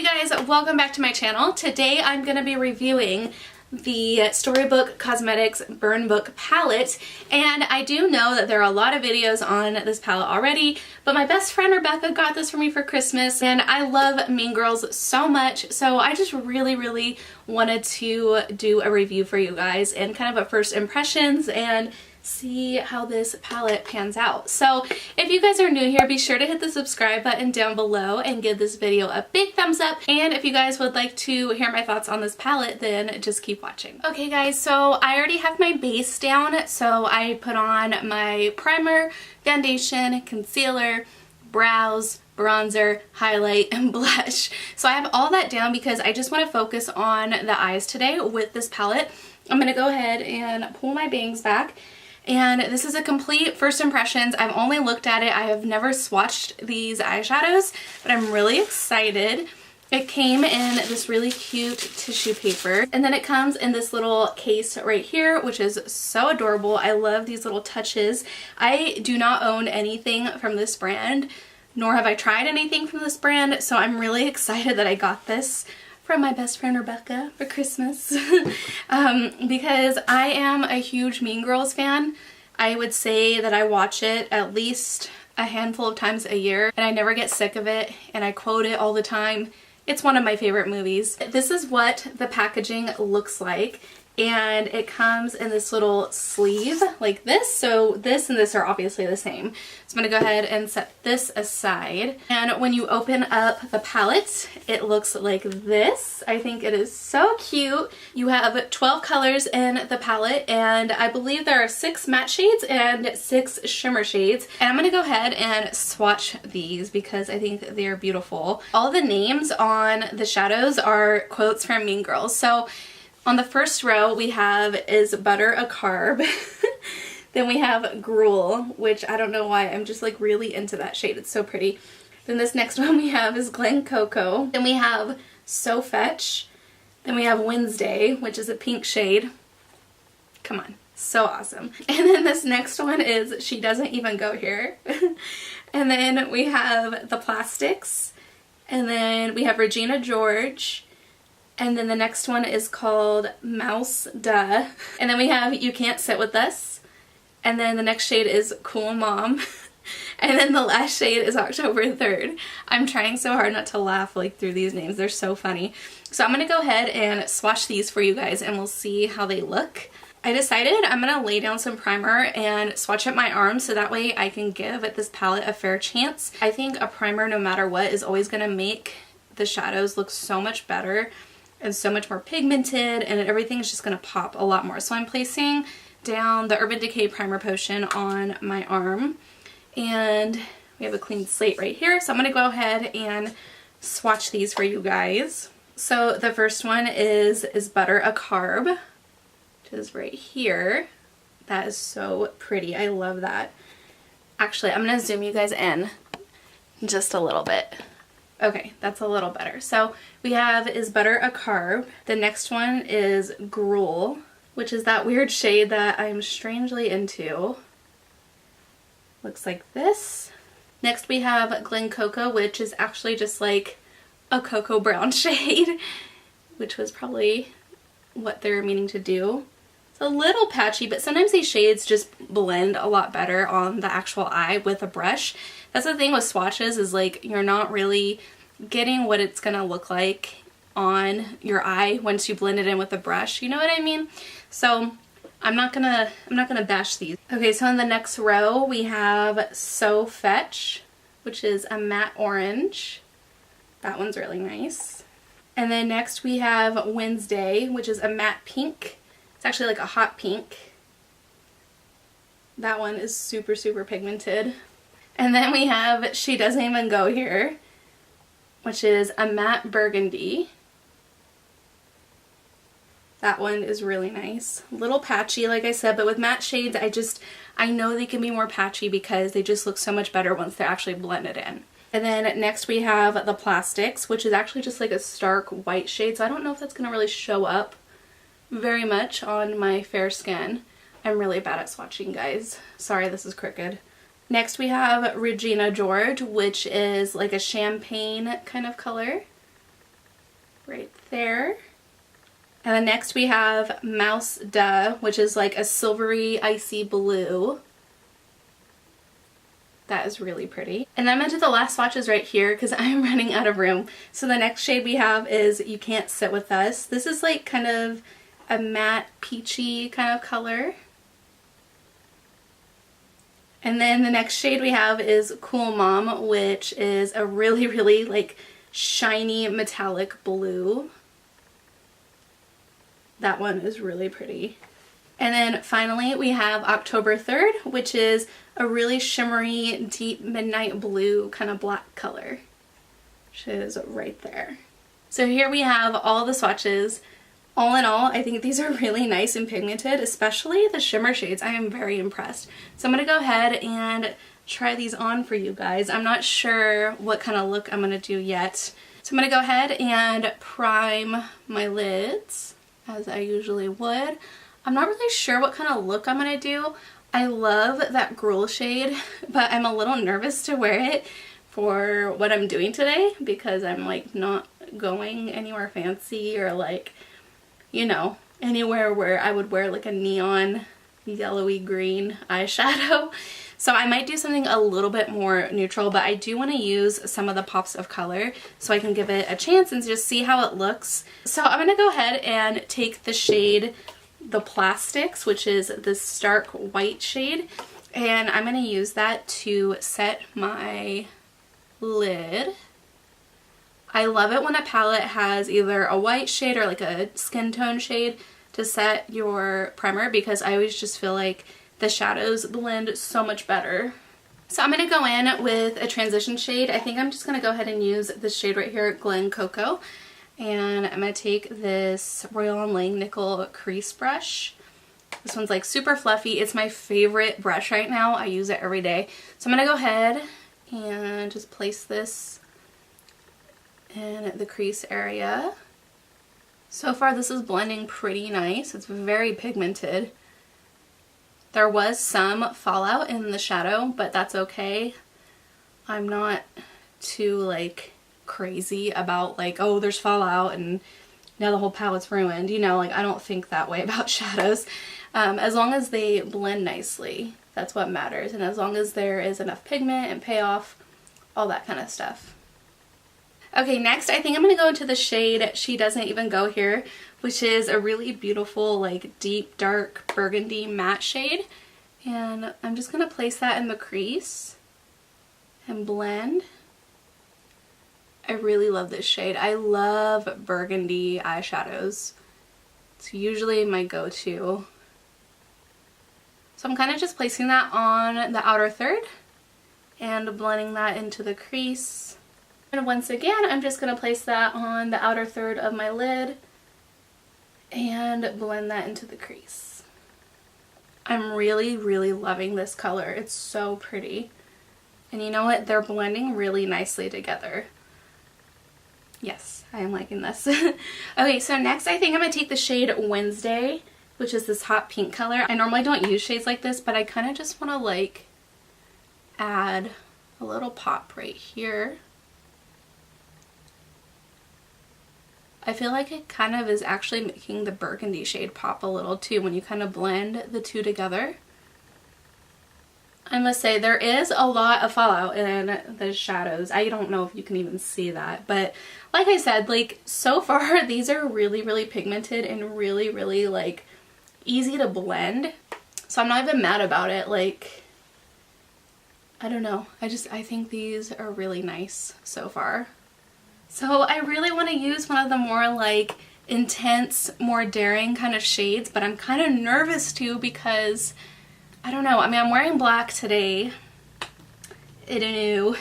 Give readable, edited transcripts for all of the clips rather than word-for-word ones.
Hey guys, welcome back to my channel. Today I'm going to be reviewing the Storybook Cosmetics Burn Book palette, and I do know that there are a lot of videos on this palette already, but my best friend Rebecca got this for me for Christmas and I love Mean Girls so much, so I just really wanted to do a review for you guys and kind of a first impressions and see how this palette pans out. So if you guys are new here, be sure to hit the subscribe button down below and give this video a big thumbs up. And if you guys would like to hear my thoughts on this palette, then just keep watching. Okay guys, so I already have my base down. So I put on my primer, foundation, concealer, brows, bronzer, highlight, and blush. So I have all that down because I just want to focus on the eyes today with this palette. I'm going to go ahead and pull my bangs back. And this is a complete first impressions. I've only looked at it. I have never swatched these eyeshadows, but I'm really excited. It came in this really cute tissue paper, and then it comes in this little case right here, which is so adorable. I love these little touches. I do not own anything from this brand, nor have I tried anything from this brand, so I'm really excited that I got this from my best friend Rebecca for Christmas because I am a huge Mean Girls fan. I would say that I watch it at least a handful of times a year and I never get sick of it, and I quote it all the time. It's one of my favorite movies. This is what the packaging looks like, and it comes in this little sleeve like this. So this and this are obviously the same. So I'm going to go ahead and set this aside. And when you open up the palette, it looks like this. I think it is so cute. You have 12 colors in the palette, and I believe there are 6 matte shades and 6 shimmer shades. And I'm going to go ahead and swatch these because I think they're beautiful. All the names on the shadows are quotes from Mean Girls. So on the first row we have Is Butter a Carb? Then we have Gruel, which I don't know why, I'm just like really into that shade. It's so pretty. Then this next one we have is Glen Coco. Then we have So Fetch. Then we have Wednesday, which is a pink shade. Come on, so awesome. And then this next one is She Doesn't Even Go Here. And then we have The Plastics. And then we have Regina George. And then the next one is called Mouse Duh. And then we have You Can't Sit With Us. And then the next shade is Cool Mom. And then the last shade is October 3rd. I'm trying so hard not to laugh like through these names. They're so funny. So I'm going to go ahead and swatch these for you guys and we'll see how they look. I decided I'm going to lay down some primer and swatch up my arms so that way I can give this palette a fair chance. I think a primer, no matter what, is always going to make the shadows look so much better and so much more pigmented, and everything's just going to pop a lot more. So I'm placing down the Urban Decay Primer Potion on my arm, and we have a clean slate right here. So I'm going to go ahead and swatch these for you guys. So the first one is Butter a Carb, which is right here. That is so pretty. I love that. Actually, I'm going to zoom you guys in just a little bit. Okay, that's a little better. So we have Is Butter a Carb? The next one is Gruel, which is that weird shade that I'm strangely into. Looks like this. Next we have Glen Coco, which is actually just like a cocoa brown shade, which was probably what they're meaning to do. It's a little patchy, but sometimes these shades just blend a lot better on the actual eye with a brush. That's the thing with swatches, is like you're not really getting what it's gonna look like on your eye once you blend it in with a brush. You know what I mean? So I'm not gonna bash these. Okay, so in the next row we have So Fetch, which is a matte orange. That one's really nice. And then next we have Wednesday, which is a matte pink. It's actually like a hot pink. That one is super pigmented. And then we have She Doesn't Even Go Here, which is a matte burgundy. That one is really nice. A little patchy, like I said, but with matte shades, I know they can be more patchy because they just look so much better once they're actually blended in. And then next we have The Plastics, which is actually just like a stark white shade, so I don't know if that's going to really show up very much on my fair skin. I'm really bad at swatching, guys. Sorry, this is crooked. Next we have Regina George, which is like a champagne kind of color. right there. And then next we have Mouse Duh, which is like a silvery icy blue. That is really pretty. And then I'm going to do the last swatches right here because I'm running out of room. So the next shade we have is You Can't Sit With Us. This is like kind of a matte peachy kind of color. And then the next shade we have is Cool Mom, which is a really, really like shiny metallic blue. That one is really pretty. And then finally we have October 3rd, which is a really shimmery, deep midnight blue kind of black color, which is right there. So here we have all the swatches. All in all, I think these are really nice and pigmented, especially the shimmer shades. I am very impressed. So I'm going to go ahead and try these on for you guys. I'm not sure what kind of look I'm going to do yet. So I'm going to go ahead and prime my lids, as I usually would. I'm not really sure what kind of look I'm going to do. I love that Gruel shade, but I'm a little nervous to wear it for what I'm doing today because I'm like not going anywhere fancy or like, you know, anywhere where I would wear like a neon yellowy green eyeshadow. So I might do something a little bit more neutral, but I do want to use some of the pops of color so I can give it a chance and just see how it looks. So I'm going to go ahead and take the shade The Plastics, which is this stark white shade, and I'm going to use that to set my lid. I love it when a palette has either a white shade or like a skin tone shade to set your primer because I always just feel like the shadows blend so much better. So I'm going to go in with a transition shade. I think I'm just going to go ahead and use this shade right here, Glen Coco. And I'm going to take this Royal & Lang Nickel crease brush. This one's like super fluffy. It's my favorite brush right now. I use it every day. So I'm going to go ahead and just place this in the crease area. So far this is blending pretty nice. It's very pigmented. There was some fallout in the shadow, but that's okay. I'm not too like crazy about like, oh, there's fallout and now the whole palette's ruined. You know, like I don't think that way about shadows. As long as they blend nicely, that's what matters. And as long as there is enough pigment and payoff, all that kind of stuff. Okay, next I think I'm going to go into the shade She Doesn't Even Go Here, which is a really beautiful like deep dark burgundy matte shade. And I'm just going to place that in the crease and blend. I really love this shade. I love burgundy eyeshadows. It's usually my go-to. So I'm kind of just placing that on the outer third and blending that into the crease. And once again, I'm just going to place that on the outer third of my lid and blend that into the crease. I'm really, really loving this color. It's so pretty. And you know what? They're blending really nicely together. Yes, I am liking this. Okay, so next I think I'm going to take the shade Wednesday, which is this hot pink color. I normally don't use shades like this, but I kind of just want to like add a little pop right here. I feel like it kind of is actually making the burgundy shade pop a little too when you kind of blend the two together. I must say there is a lot of fallout in the shadows. I don't know if you can even see that, but like I said, like so far these are really, really pigmented and really, really like easy to blend. So I'm not even mad about it. Like, I don't know. I think these are really nice so far. So I really want to use one of the more like intense, more daring kind of shades, but I'm kind of nervous too because I don't know. I mean, I'm wearing black today. I don't know.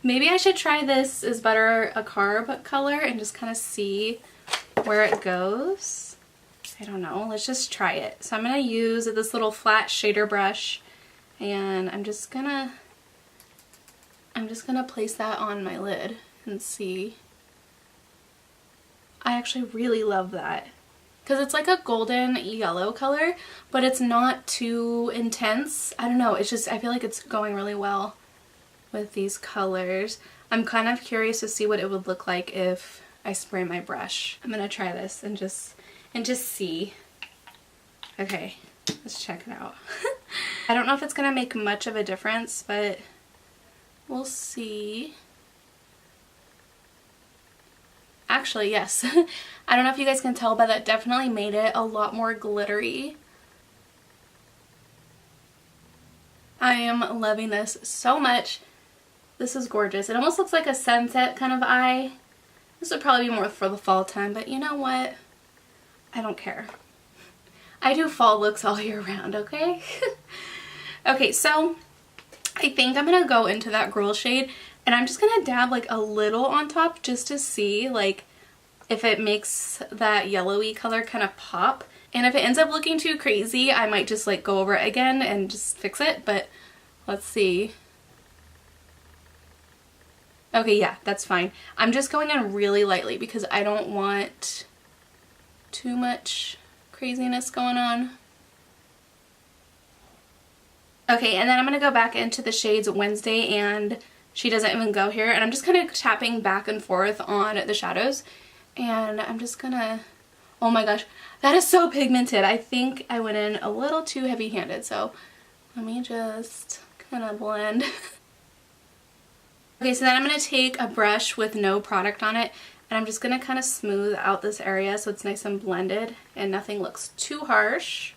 Maybe I should try this Is Butter a Carb color and just kind of see where it goes. I don't know. Let's just try it. So I'm going to use this little flat shader brush and I'm just gonna place that on my lid and see. I actually really love that. Because it's like a golden yellow color, but it's not too intense. I don't know, it's just, I feel like it's going really well with these colors. I'm kind of curious to see what it would look like if I spray my brush. I'm gonna try this and just see. Okay, let's check it out. I don't know if it's gonna make much of a difference, but we'll see. Actually, yes. I don't know if you guys can tell, but that definitely made it a lot more glittery. I am loving this so much. This is gorgeous. It almost looks like a sunset kind of eye. This would probably be more for the fall time, but you know what? I don't care. I do fall looks all year round, okay? Okay, so I think I'm gonna go into that Girl shade, and I'm just gonna dab like a little on top just to see like if it makes that yellowy color kind of pop. And if it ends up looking too crazy, I might just like go over it again and just fix it, but let's see. Okay, yeah, that's fine. I'm just going in really lightly because I don't want too much craziness going on. Okay, and then I'm going to go back into the shades Wednesday and She Doesn't Even Go Here, and I'm just kind of tapping back and forth on the shadows, and I'm just gonna, oh my gosh, that is so pigmented. I think I went in a little too heavy-handed, so let me just kind of blend. Okay, so then I'm going to take a brush with no product on it, and I'm just going to kind of smooth out this area so it's nice and blended and nothing looks too harsh.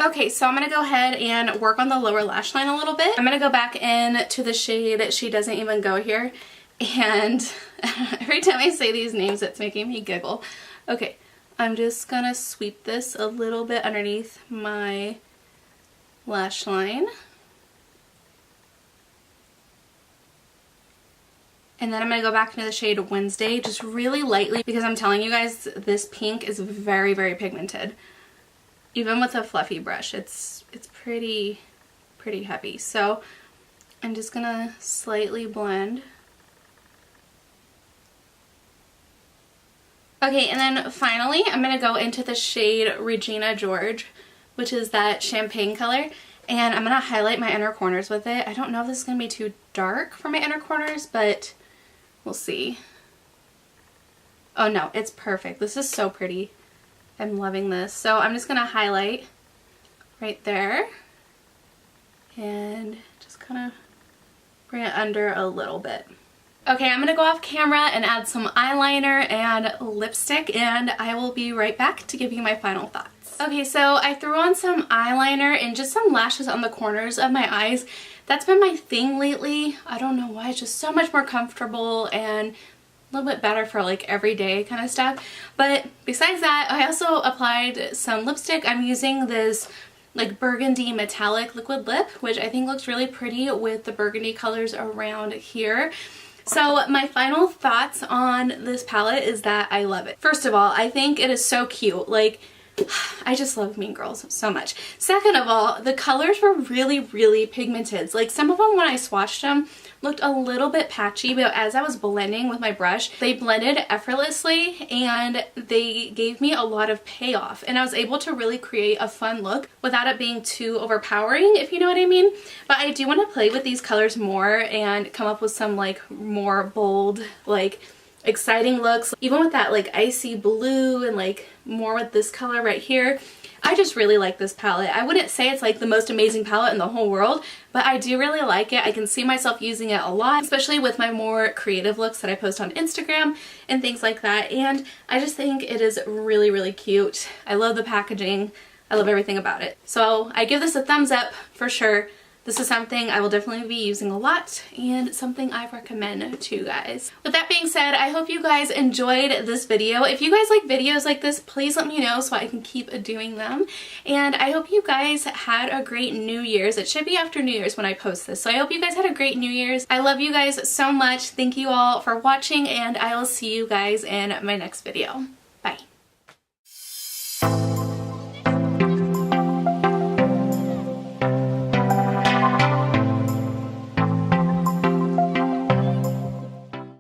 Okay, so I'm going to go ahead and work on the lower lash line a little bit. I'm going to go back in to the shade She Doesn't Even Go Here, and every time I say these names it's making me giggle. Okay, I'm just going to sweep this a little bit underneath my lash line. And then I'm going to go back into the shade Wednesday just really lightly because I'm telling you guys this pink is very, very pigmented. Even with a fluffy brush, it's pretty heavy. So I'm just going to slightly blend. Okay, and then finally I'm going to go into the shade Regina George, which is that champagne color. And I'm going to highlight my inner corners with it. I don't know if this is going to be too dark for my inner corners, but we'll see. Oh no, it's perfect. This is so pretty. I'm loving this. So I'm just going to highlight right there and just kind of bring it under a little bit. Okay, I'm going to go off camera and add some eyeliner and lipstick, and I will be right back to give you my final thoughts. Okay, so I threw on some eyeliner and just some lashes on the corners of my eyes. That's been my thing lately. I don't know why, it's just so much more comfortable and a little bit better for like everyday kind of stuff. But besides that, I also applied some lipstick. I'm using this like burgundy metallic liquid lip, which I think looks really pretty with the burgundy colors around here. So my final thoughts on this palette is that I love it. First of all, I think it is so cute. Like, I just love Mean Girls so much. Second of all, the colors were really pigmented. Like some of them when I swatched them looked a little bit patchy, but as I was blending with my brush, they blended effortlessly and they gave me a lot of payoff. And I was able to really create a fun look without it being too overpowering, if you know what I mean. But I do want to play with these colors more and come up with some like more bold, like exciting looks, even with that like icy blue and like more with this color right here. I just really like this palette. I wouldn't say it's like the most amazing palette in the whole world, but I do really like it. I can see myself using it a lot, especially with my more creative looks that I post on Instagram and things like that. And I just think it is really cute. I love the packaging. I love everything about it. So I give this a thumbs up for sure. This is something I will definitely be using a lot and something I recommend to you guys. With that being said, I hope you guys enjoyed this video. If you guys like videos like this, please let me know so I can keep doing them. And I hope you guys had a great New Year's. It should be after New Year's when I post this. So I hope you guys had a great New Year's. I love you guys so much. Thank you all for watching, and I will see you guys in my next video.